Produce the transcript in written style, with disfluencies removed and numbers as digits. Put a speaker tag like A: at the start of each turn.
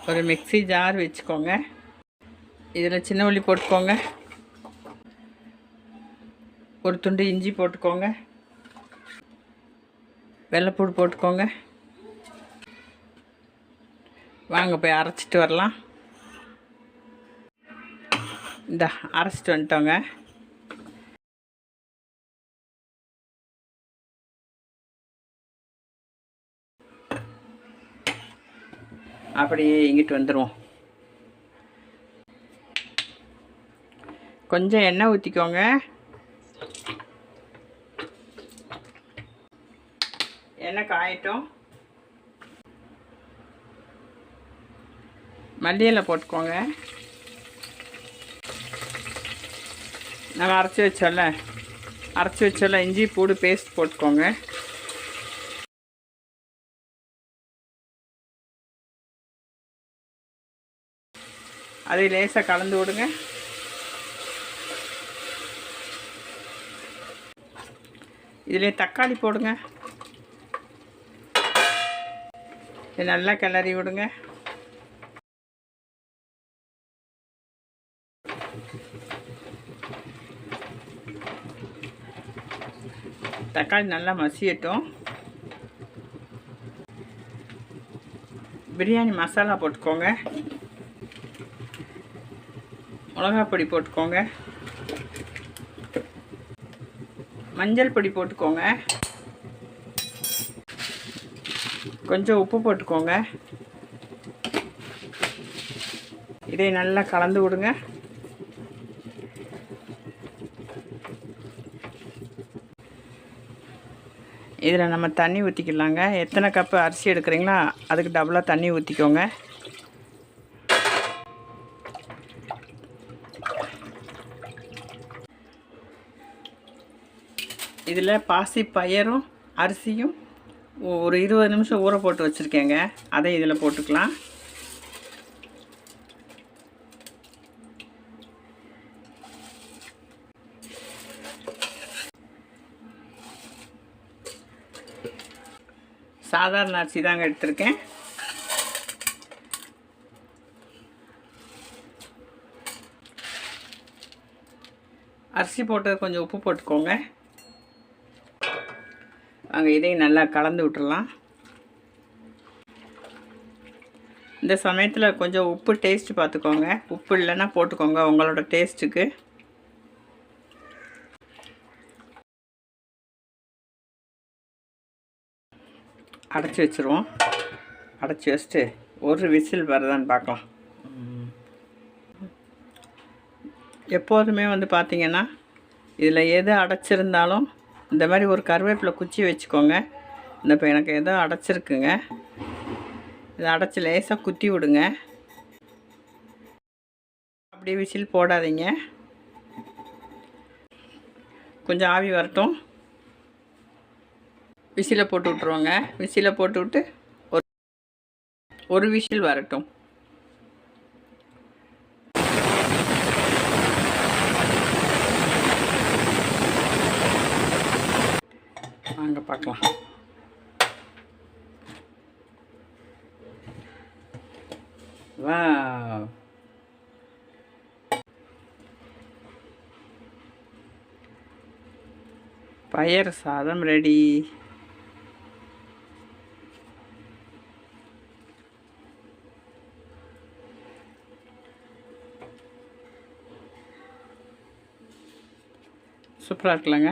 A: ஒரு mixie jar வச்சுக்கோங்க. இதில் சின்ன உள்ளி போட்டுக்கோங்க. ஒரு துண்டு இஞ்சி போட்டுக்கோங்க. வெள்ளைப்பூடு போட்டுக்கோங்க. வாங்க போய் அரைச்சிட்டு வரலாம். இந்த அரைச்சிட்டு வந்துட்டோங்க. அப்படியே இங்கிட்டு வந்துடுவோம். கொஞ்சம் எண்ணெய் ஊற்றிக்கோங்க. எண்ணெய் காயட்டும். மல்லி இலை போட்டுக்கோங்க. நாங்கள் அரைச்சி வச்சோல்ல இஞ்சி பூடு பேஸ்ட் போட்டுக்கோங்க. அதை லேசாக கலந்து விடுங்க. இதிலே தக்காளி போடுங்க. இது நல்லா கிளறி விடுங்க. தக்காளி நல்லா மசியட்டும். பிரியாணி மசாலா போட்டுக்கோங்க. மிளகாய் பொடி போட்டுக்கோங்க. மஞ்சள் பொடி போட்டுக்கோங்க. கொஞ்சம் உப்பு போட்டுக்கோங்க. இதை நல்லா கலந்து விடுங்க. இதில் நம்ம தண்ணி ஊற்றிக்கலாங்க. எத்தனை கப்பு அரிசி எடுக்கிறீங்களோ அதுக்கு டபுளாக தண்ணி ஊற்றிக்கோங்க. இதில் பாசி பயரும் அரிசியும் ஒரு 20 நிமிஷம் ஊற போட்டு வச்சுருக்கேங்க. அதை இதில் போட்டுக்கலாம். சாதாரண அரிசி தாங்க எடுத்திருக்கேன். அரிசி போட்டது கொஞ்சம் உப்பு போட்டுக்கோங்க. அங்கே இதையும் நல்லா கலந்து விட்டுறலாம். இந்த சமயத்தில் கொஞ்சம் உப்பு டேஸ்ட் பார்த்துக்கோங்க. உப்பு இல்லைன்னா போட்டுக்கோங்க உங்களோட டேஸ்ட்டுக்கு. அடைச்சி வச்சுருவோம். அடைச்சி வச்சுட்டு ஒரு விசில் வருதான்னு பார்க்கலாம். எப்போதுமே வந்து பார்த்திங்கன்னா இதில் எது அடைச்சிருந்தாலும் இந்த மாதிரி ஒரு கருவேப்பிலை குச்சி வச்சுக்கோங்க. இந்த இப்போ எனக்கு ஏதோ அடைச்சிருக்குங்க. இதை அடைச்சி லேசாக குத்தி விடுங்க. அப்படியே விசில் போடாதீங்க. கொஞ்சம் ஆவி வரட்டும். விசிலை போட்டு விட்ருவோங்க. விசிலை போட்டு விட்டு ஒரு விசில் வரட்டும். வாங்க பார்க்கலாம். வாவ், பயறு சாதம் ரெடி. சூப்பராக இருக்குல்லங்க.